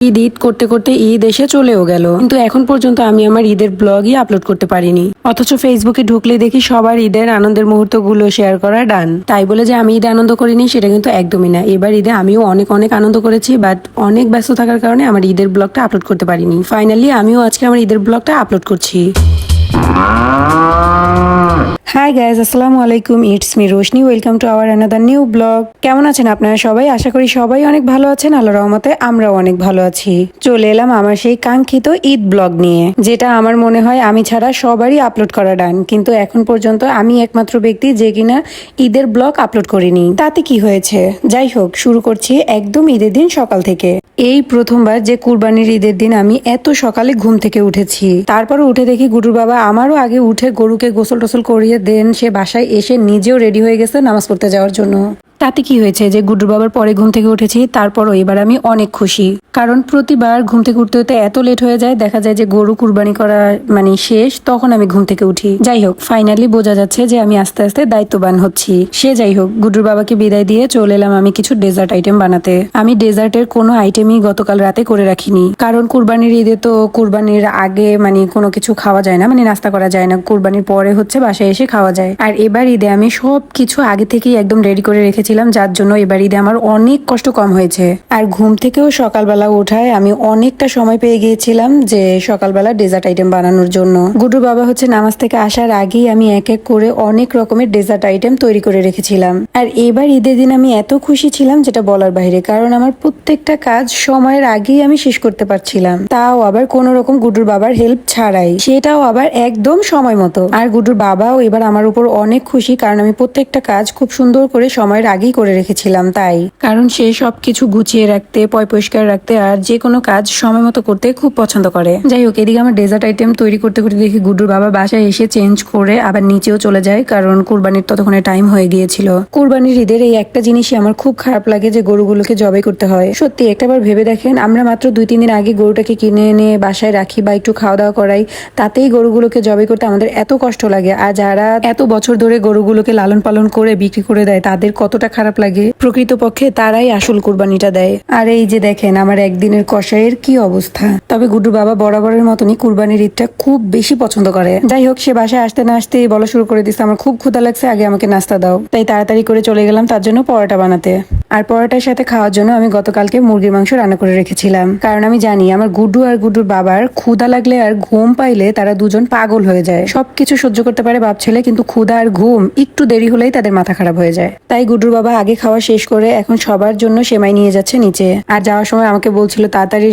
ঈদ করতে করতে ঈদ এসে চলেও গেল, কিন্তু এখন পর্যন্ত আমি আমার ঈদের ব্লগই আপলোড করতে পারিনি। অথচ ফেসবুকে ঢুকলে দেখি সবার ঈদের আনন্দের মুহূর্তগুলো শেয়ার করা ডান। তাই বলে যে আমি ঈদে আনন্দ করিনি সেটা কিন্তু একদমই না। এবার ঈদে আমিও অনেক অনেক আনন্দ করেছি, বাট অনেক ব্যস্ত থাকার কারণে আমার ঈদের ব্লগটা আপলোড করতে পারিনি। ফাইনালি আমিও আজকে আমার ঈদের ব্লগটা আপলোড করছি। হাই গাইজ, আসসালামু আলাইকুম, it's me Roshni, welcome to our another new blog. কেমন আছেন আপনারা সবাই? আশা করি সবাই অনেক ভালো আছেন। আল্লাহর রহমতে আমরাও অনেক ভালো আছি। চলে এলাম আমার সেই কাঙ্ক্ষিত ঈদ ব্লগ নিয়ে, যেটা আমার মনে হয় আমি ছাড়া সবারই আপলোড করা ডান, কিন্তু এখন পর্যন্ত আমি একমাত্র ব্যক্তি যে কিনা ঈদের ব্লগ আপলোড করিনি। তাতে কি হয়েছে, যাই হোক, শুরু করছি একদম ঈদের দিন সকাল থেকে। এই প্রথমবার যে কুরবানির ঈদের দিন আমি এত সকালে ঘুম থেকে উঠেছি। তারপরে উঠে দেখি গুডুর বাবা আমারও আগে উঠে গরুকে গোসল টোসল করিয়ে দেন সে বাসায় এসে নিজেও রেডি হয়ে গেছে নামাজ পড়তে যাওয়ার জন্য। তাতে কি হয়েছে যে গুড্ডুর বাবার পরে ঘুম থেকে উঠেছি, তারপরও এবার আমি অনেক খুশি। কারণ প্রতিবার ঘুম থেকে উঠতে হতে এত লেট হয়ে যায়, দেখা যায় যে গরু কুরবানি করা মানে শেষ, তখন আমি ঘুম থেকে উঠি। যাই হোক, ফাইনালি বোঝা যাচ্ছে যে আমি আস্তে আস্তে দায়িত্ববান হচ্ছি। সে যাই হোক, গুড্ডুর বাবাকে বিদায় দিয়ে চলে এলাম আমি কিছু ডেজার্ট আইটেম বানাতে। আমি ডেজার্টের কোনো আইটেমই গতকাল রাতে করে রাখিনি, কারণ কুরবানির ঈদে তো কুরবানির আগে মানে কোনো কিছু খাওয়া যায় না, মানে নাস্তা করা যায় না। কুরবানির পরে হচ্ছে বাসায় এসে খাওয়া যায়। আর এবার ঈদে আমি সব কিছু আগে থেকেই একদম রেডি করে রেখেছি, যার জন্য এবার ঈদে আমার অনেক কষ্ট কম হয়েছে। আর ঘুম থেকেও সকালবেলা ওঠায় আমি অনেকটা সময় পেয়ে গিয়েছিলাম যে সকালবেলা ডেজার্ট আইটেম বানানোর জন্য। গুডুর বাবা হচ্ছে নামাজ থেকে আসার আগেই আমি এক এক করে অনেক রকমের ডেজার্ট আইটেম তৈরি করে রেখেছিলাম। আর এবার ঈদের দিন আমি এত খুশি ছিলাম যেটা বলার বাইরে, কারণ আমার প্রত্যেকটা কাজ সময়ের আগেই আমি শেষ করতে পারছিলাম, তাও আবার কোন রকম গুডুর বাবার হেল্প ছাড়াই, সেটাও আবার একদম সময় মতো। আর গুডুর বাবাও এবার আমার উপর অনেক খুশি, কারণ আমি প্রত্যেকটা কাজ খুব সুন্দর করে সময়ের আগেই করে রেখেছিলাম। তাই কারণ সে সবকিছু গুছিয়ে রাখতে, পরিষ্কার রাখতে আর যে কোনো কাজ সময় মতো করতে খুব পছন্দ করে। যাই হোক, এদিকে আমার ডেজার্ট আইটেম তৈরি করতে করতে দেখি গুড্ডুর বাবা বাসায় এসে চেঞ্জ করে আবার নিচেও চলে যায়, কারণ কুরবানির ততক্ষণে টাইম হয়ে গিয়েছিল। কুরবানির ঈদের এই একটা জিনিসই আমার খুব খারাপ লাগে, যে গরুগুলোকে জবাই করতে হয়। সত্যি একটাবার ভেবে দেখেন, আমরা মাত্র 2-3 দিন আগে গরুটাকে কিনে এনে বাসায় রাখি বা একটু খাওয়া দাওয়া করাই, তাতেই গরুগুলোকে জবাই করতে আমাদের এত কষ্ট লাগে। আর যারা এত বছর ধরে গরুগুলোকে লালন পালন করে বিক্রি করে দেয় তাদের কতটা খারাপ লাগে। প্রকৃতপক্ষে তারাই আসল কুরবানিটা দেয়। আর এই যে দেখেন আমার একদিনের কষাইয়ের কি অবস্থা। তবে গুড্ডু বাবা বরাবরের মতনই কুরবানির ঈদটা খুব বেশি পছন্দ করে। যাই হোক, সে বাসায় আসতে না আসতেই বলা শুরু করে দিচ্ছে আমার খুব ক্ষুধা লাগছে, আগে আমাকে নাস্তা দাও। তাই তাড়াতাড়ি করে চলে গেলাম তার জন্য পরোটা বানাতে। আর পরোটার সাথে খাওয়ার জন্য আমি গতকালকে মুরগির মাংস রান্না করে রেখেছিলাম, কারণ আমি জানি আমার গুড্ডু আর গুড্ডুর বাবার ক্ষুধা লাগলে আর ঘুম পাইলে তারা দুজন পাগল হয়ে যায়। সবকিছু সহ্য করতে পারে বাপ ছেলে, কিন্তু ক্ষুধা আর ঘুম একটু দেরি হলেই তাদের মাথা খারাপ হয়ে যায়। তাই গুড্ডুর বাবা আগে খাওয়া শেষ করে এখন সবার জন্য সেমাই নিয়ে যাচ্ছে নিচে। আর যাওয়ার সময় আমাকে বলছিল তাড়াতাড়ি